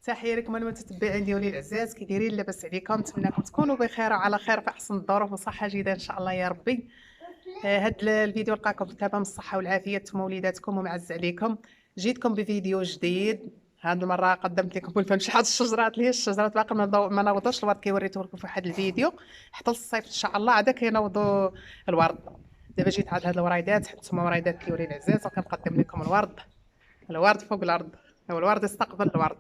تحية لكم المتتبعين ديالي الأعزاء، كي دايرين؟ لاباس عليكم؟ نتمنىكم تكونوا بخير وعلى خير في أحسن الظروف وصحة جيدة إن شاء الله يا ربي. هاد الفيديو لقاكم بتمام الصحة والعافية، نتوما وليداتكم ومعز عليكم. جيتكم بفيديو جديد، هاد المرة قدمت لكم بالفم شحال الشجرات اللي هي الشجرات باقي ما نوضوش الورد كي وريته لكم في واحد الفيديو. حتى الصيف إن شاء الله عاد كينوضوا الورد. دابا جيت عاد هاد الوريدات، نتوما وريدات كيوري العزاز وكنقدم لكم الورد فوق الأرض، هو الورد يستقبل الورد.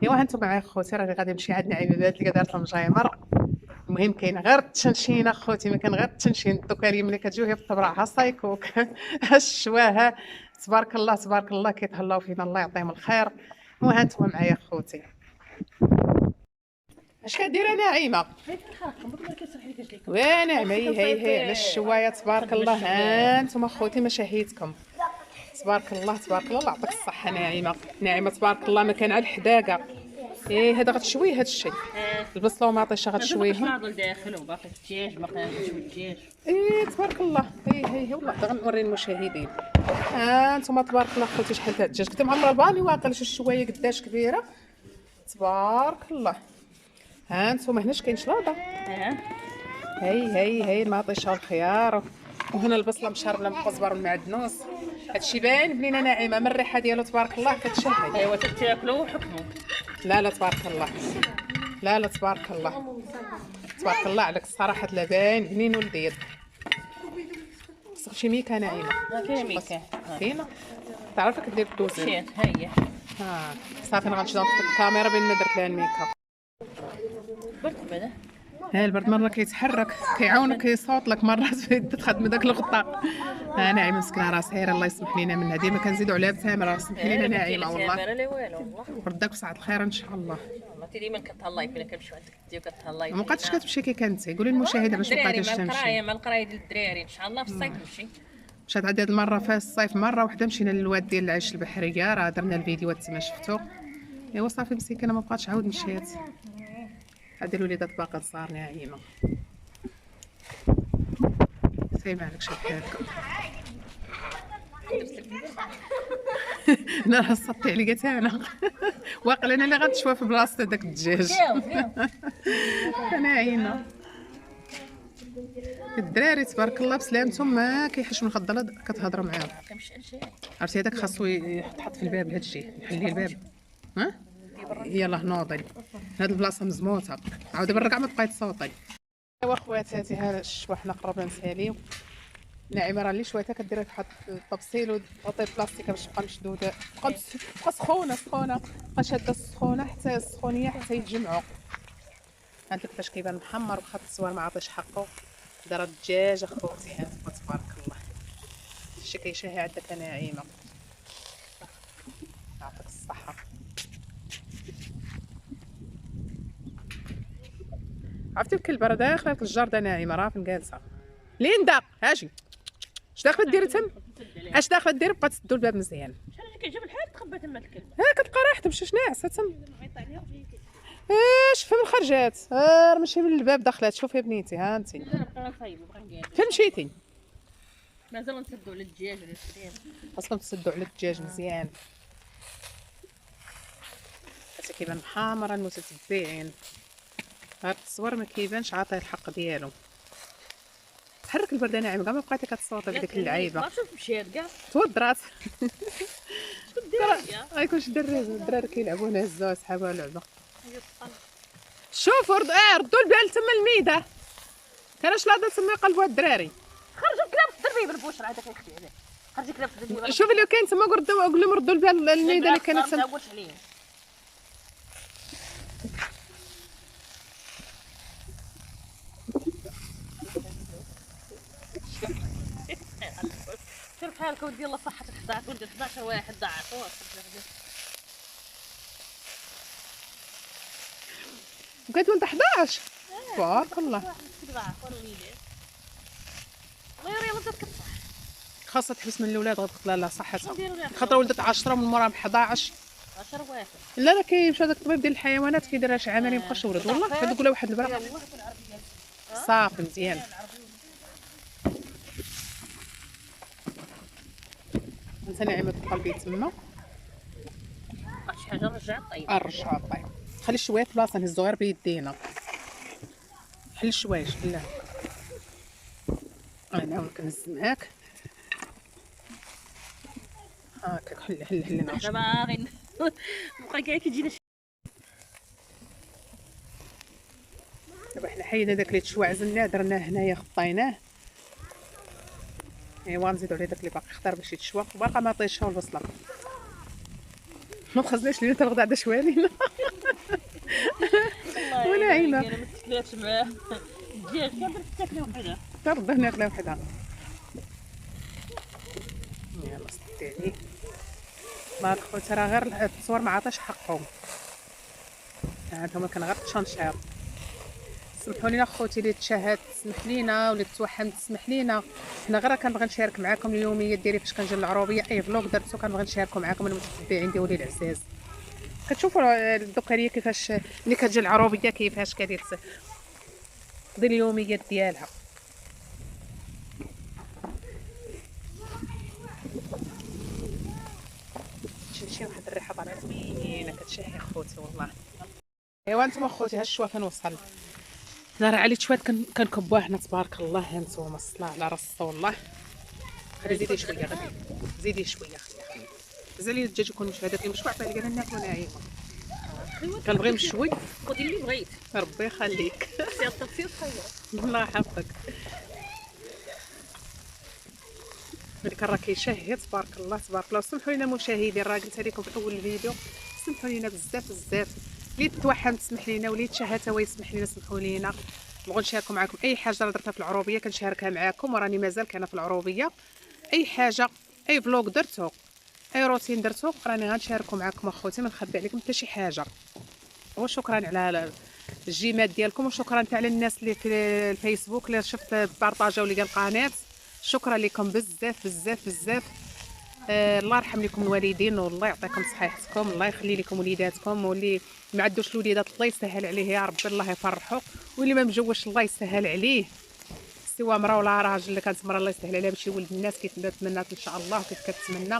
ايوا هانتوما معايا خوتي، راني غادي نمشي عند نعيمه اللي دارت المجيمر. المهم كاين غير التنشين اخوتي، ما كان غير التنشين. دوكا اليوم ملي كتجيو هي في الطبرع ها صايكوك ها الشواها، تبارك الله تبارك الله كيتهلاو فينا، الله يعطيهم الخير. وهانتوما معايا خوتي. اش كدير نعيمه؟ ونعمه هي على الشوايه تبارك الله. هانتوما خوتي مشاهيتكم، تبارك الله تبارك الله، الله يعطيك الصحه ناعمه تبارك الله. ما كان على الحداقه. هذا غتشويه هذا الشيء، البصله وماطيشه غتشويهم. بعض الداخل وباقي الدجاج باقي نشوي الدجاج. تبارك الله. هي والله غادي نوري المشاهدين. انتم تبارك الله خوتي شحال تاع الدجاج، كنت معمره الباني واقيلا شي شويه قداش كبيره تبارك الله. انتم هنا كاين شلاضه. هي الماطيشه والخيار، وهنا البصله مشربله بالقزبر والمعدنوس. هادشي باين بنينه ناعمه من الريحه ديالو تبارك الله كتشهي. ايوا تاكلوا وحكموا. لا تبارك الله، لا تبارك الله تبارك الله عليك الصراحه. لا باين بنين ولديد. خصك شي ميكا ناعمه. كاين ميكا كاينه. تعرفي كدير الدوزين. مشيت هي صافي انا غنمشي نطفي الكاميرا بين ما درت لها الميكا. برد بعدا. البرد مره كيتحرك كيعاونك كيصوت لك مرات تخدم داك الغطاء. ناعمه مسكينه راه سايره، الله يسمح لينا منها، ديما كنزيدوا عليها بتامره. سمحي لينا ناعمه والله. لا والو والله. ردك بساعه الخير ان شاء الله. انت ديما كتهلاي فينا، كنمشيو عندك تديو كتهلاي. ما بقاتش كتمشي كي كنتي. قولي للمشاهد باش ما بقاتش تمشي. مع القرايه ديال الدراري ان شاء الله في الصيف نمشي. مشات عندي هاد المره في الصيف مره وحده، مشينا للواد ديال العيش البحريه، راه درنا الفيديوهات تما شفتو. ايوا صافي مسكينه ما بقاتش عاود مشيت. هادي الوليدات باقا صار ناعمه. سايبه عليك شي هكا. انا راه صبتي عليا حتى انا واقيلا انا اللي غنشوف في بلاصه داك الدجاج. ناعمه الدراري تبارك الله بسلامتهم، ما كيحشوا من خضله كتهضروا معاهم. عرفتي هذاك خاصو يتحط في الباب، هادشي نحليه الباب. يلاه نوضي. هاد البلاصه مزموطه، عاودي بالركع ما تبقاي تصوتي. ايوا خواتاتي، هذا الشوا حنا قربنا نساليو. ناعمه راه اللي شويتها كديرها تحط الطبسيل وتغطي البلاستيكه باش تبقى مشدوده، تبقى سخونه تبقى شاده السخونه حتى السخونيه حتى يتجمعوا. هانت كيفاش كيبان محمر وخا التصوير ما عطيش حقه. دار الدجاج اخوتي، هانت تبارك الله شتي كيشهي عندك ناعمه. يعطيك الصحه. عرفتي الكلبه راه داخله في الجرده ناعمه، راه فين جالسه. ليندا هاجي، اش داخله ديري تم؟ اش داخله ديري؟ بقات تسدوا الباب مزيان. شحال كيجيب الحال تخبى تما الكلب. كتبقى رايحه تمشي ناعسه تم. شوفي من خرجات، راه ماشي من الباب دخلات. شوفي يا بنيتي، ها انت فين مشيتي؟ مازال نسدوا على الدجاج ولا السرير. خاصكم تسدوا على الدجاج مزيان. حتى كيبان محامر المتتبعين، هاد التصوير ما كيبانش عاطيه الحق ديالو. تحرك البرده ناعمه، كاع ما بقيتي كتصوتي بديك اللعيبه. ما شوف مشيت كاع تودرات. شكون دير هاي كلشي الدراري كيلعبوا هنا، هزوها سحابوها لعبه. شوفوا ردوا البال تما الميده، كان شلاضه تما يقلبوها الدراري. خرجوا كلاب في الدربيب البوشر هذاك يختي عليه. خرجي كلاب في الدربيب. شوفي لو كاين تما قول لهم ردوا البال الميده اللي كانت تما. شوف حالك ودي الله صحتك. 11 ولد 11 واحد ضاعف. بقيت وانت 11 تبارك الله. الله يري ولدك كتصح. خاصها تحبس من الاولاد غتقتلها لها صحتها، خاطر ولدت 10 من موراها ب 11. 10 واحد. لا كيمشي هذاك الطبيب ديال الحيوانات كيدير شي عمليه مابقاش ولد والله. كتقول له واحد البرا صافي مزيان. انت ناعمه في قلبي تما. شي حاجه رجعت طيب. نرجعها طيب. خلي الشوايه في بلاصه نهزو غير بيدينا. حل الشوايه حلها. انا كنهز معاك هاكاك. حل دابا غير بقى كاع كيجينا دابا حنا حيدنا داك اللي تشوى عزلناه درناه هنايا خطيناه. ايوا نزيدو عليه داك اللي باقي خضر باش يتشوى وباقا ما طيشها البصله. ما تخزناش لينا الغدا عاد شويه لينا. ولا عيمه انا ما تكلاتش معاه الدجاج كامل تاكلو وحده ترضى ناكله وحده. يلا صدي عليه بارك خوتي راه غير التصوير ما عطاش حقهم. هانتوما كان غير التشنشير. سمحوا لينا خوتي اللي تشاهد تسمح لينا واللي توحم تسمح لينا. حنا غير كنبغي نشارك معكم اليوميات ديالي فاش كنجي للعروبيه اي فلوق درتو كنبغي نشاركو معكم المتتبعين ديالي العزاز. كتشوفوا الدكاريه كيفاش ملي كتجي العروبيه كيفاش كدير دير اليوميات ديالها. تمشي واحد الريحه طالعه زوينه كتشهي خوتي والله. ايوا نتوما خوتي ها الشوا كنوصل انا راه عليت شويه كنكبوها حنا تبارك الله. ها نتوما الصلاه على راسو والله. غير زيدي شويه غير زيدي شويه خلي زالي الدجاج يكون مشوي. هذاك المشوي عطيه لي انا ناكلو ناعيمه. كنبغي مشوي. خدي اللي بغيت ربي يخليك. سير التفسير خير. الله يحفظك. هذيك راه كيشهي تبارك الله تبارك الله. وسمحوا لنا مشاهدين راه قلت لكم في اول الفيديو سمحوا لنا بزاف بزاف. اللي توحم تسمح لينا واللي تشهى تا هو يسمح لينا سمحوا لينا. نبغوا نشاركوا معكم اي حاجه راه درتها في العروبيه كنشاركها معكم وراني مازال كاينه في العروبيه. اي حاجه اي فلوق درتو اي روتين درتو راني غنشاركو معكم اخوتي. ما نخبي عليكم حتى شي حاجه. وشكرا على الجيمات ديالكم وشكرا حتى على الناس اللي في الفيسبوك اللي شفت بارطاجاو لي القناه. شكرا لكم بزاف بزاف بزاف. الله يرحم لكم الوالدين والله يعطيكم صحيحتكم. الله يخلي لكم وليداتكم واللي ما عندوش الوليدات الله يسهل عليه يا ربي الله يفرحو. واللي ما مجوش الله يسهل عليه سواء مرا ولا راجل. اللي كانت مرا الله يسهل عليها باش يولد الناس كيف تمنات ان شاء الله وكيف كتمنى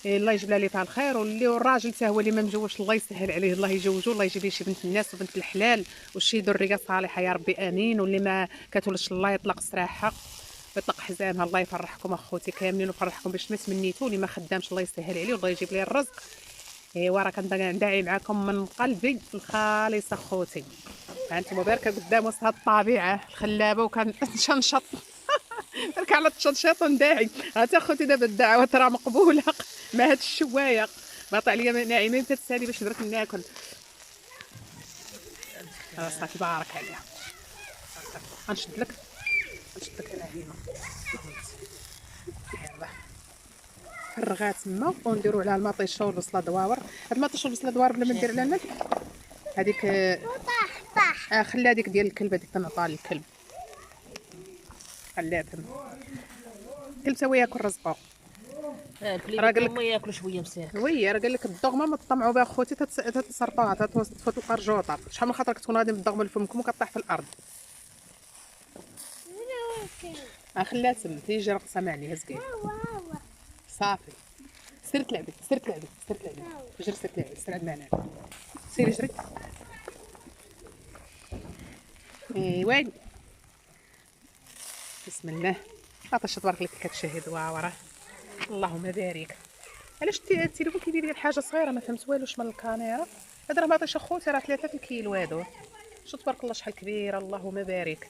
الله يجيب لها لي فيها الخير. واللي الراجل حتى هو اللي ما مجوش الله يسهل عليه الله يجوجو الله يجيب ليه شي بنت الناس وبنت الحلال وشي ذريه صالحه يا ربي امين. واللي ما كتولدش الله يطلق سراحها ويطلق حزامها. الله يفرحكم اخوتي كاملين ويفرحكم باش ما تمنيتو. اللي ما خدامش الله يسهل عليه والله يجيب ليه الرزق. ايوا راه كندعي معكم من قلبي الخالص اخوتي. هانتوما باركه قدام وسط هاد الطبيعه الخلابه وكنشنشط. برك على التشنشيط ونداعي. هاتي اخوتي دابا الدعوات راه مقبوله مع هاد الشوايه. باطا عليا ناعمين تتسالي باش درت ناكل. صافي بارك عليها. غنشد لك انا هنا. يلاه فرغات تما ونديروا عليها المطيشه والبصله دواور. هاد المطيشه والبصله دواور بلا ما ندير لها الملح. هذيك خلي هذيك ديال الكلب هذيك تنعطيها للكلب. خليها تما الكلب تا هو ياكل رزقو. راه قال لك ما ياكل شويه مساك. وي راه قال لك الدغمه ما تطمعوا بها خوتي تتسرطوها تتفوت القرجوطه. شحال من خاطر كتكون غادي بالدغمه لفمكم وكطيح في الارض. خليها تما تيجي رقصه مع عليها زكيه. صافي سير تلعبي سير تلعبي سير تلعبي جري سير تلعبي سير عند معنا سيري جري. ايوا بسم الله عطاش تبارك لك كتشهي دواوره. اللهم بارك. علاش التليفون كيدير لي الحاجه صغيره ما فهمت والوش من الكاميرا. هذا راه ماطيش اخوتي راه 3 الكيلو هادو. شو تبارك الله شحال كبيره اللهم بارك.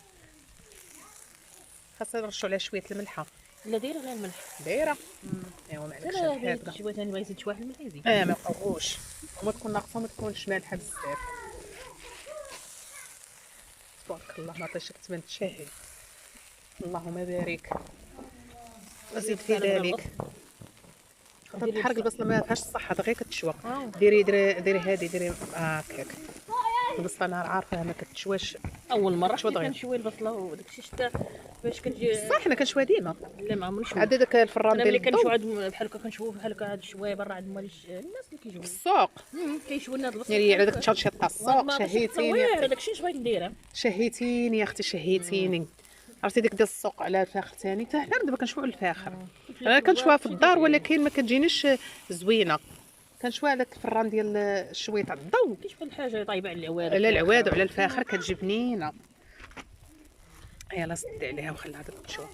خاصنا نرشوا عليها شويه الملحه. لا دايره غير الملح دايره. ايوا ما عليكش لا شويه ثاني بغا يزيد شويه الملح يزيد. ما بقاوش وما تكون ناقصه وما تكونش مالحه بزاف. تبارك الله ماطيشك تبان تشهي. اللهم بارك. وزيد في ذلك تحرق البصله ما فيهاش الصحه غير كتشوى. ديري هادي ديري هكاك. البصله انا عارفاها ما كتشواش. اول مره كنشوي البصله وداك الشيء شتا باش كنجي صح حنا كنشوي ديما. لا ما عمرني عاد داك الفران انا ديال ملي كنشوي عاد بحال هكا كنشوف بحال هكا عاد شويه برا عند الناس اللي كيجيو السوق كيشوي لنا البصله يعني على داك التشطيط تاع السوق. شهيتيني هذاك الشيء اش بغيت ندير. شهيتيني يا اختي شهيتيني. عرفتي ديك ديال السوق على الفاخر ثاني حتى حنا دابا كنشوفوا الفاخر. انا كنشوفها في الدار ولكن ما كتجينيش زوينه. كنشوي على الفران ديال الشويه تاع الضو، كيشبه حاجه طايبه على العواد على العواد وعلى الفاخر كتجي بنينه. يلا سدي عليها وخليها تشوي.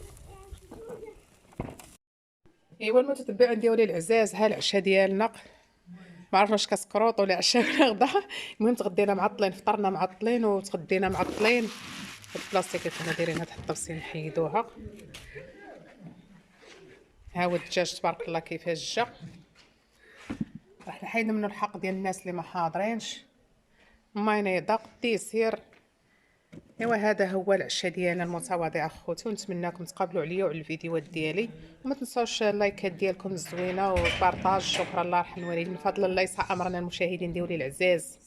ايوا المتتبعين ديالي العزاز، ها العشاء ديالنا، ما عرفناش كسكروط ولا عشاء ولا غدا. المهم تغدينا معطلين، فطرنا معطلين وتغدينا معطلين. هاد البلاستيك اللي كنا دايرينها تحت الطبسي نحيدوها. ها هو الدجاج تبارك الله كيفاش جا. راح نحيد منه الحق ديال الناس اللي ما حاضرينش. ماينيضه ديسير. ايوا هذا هو العشاء ديالنا المتواضع اخوتي، ونتمنىكم تقابلوا عليا وعلى الفيديوهات ديالي، وما تنساوش اللايكات ديالكم الزوينه وبارطاج. شكرا الله يرحم الوالدين، من فضل الله يسع امرنا المشاهدين ديالي العزاز.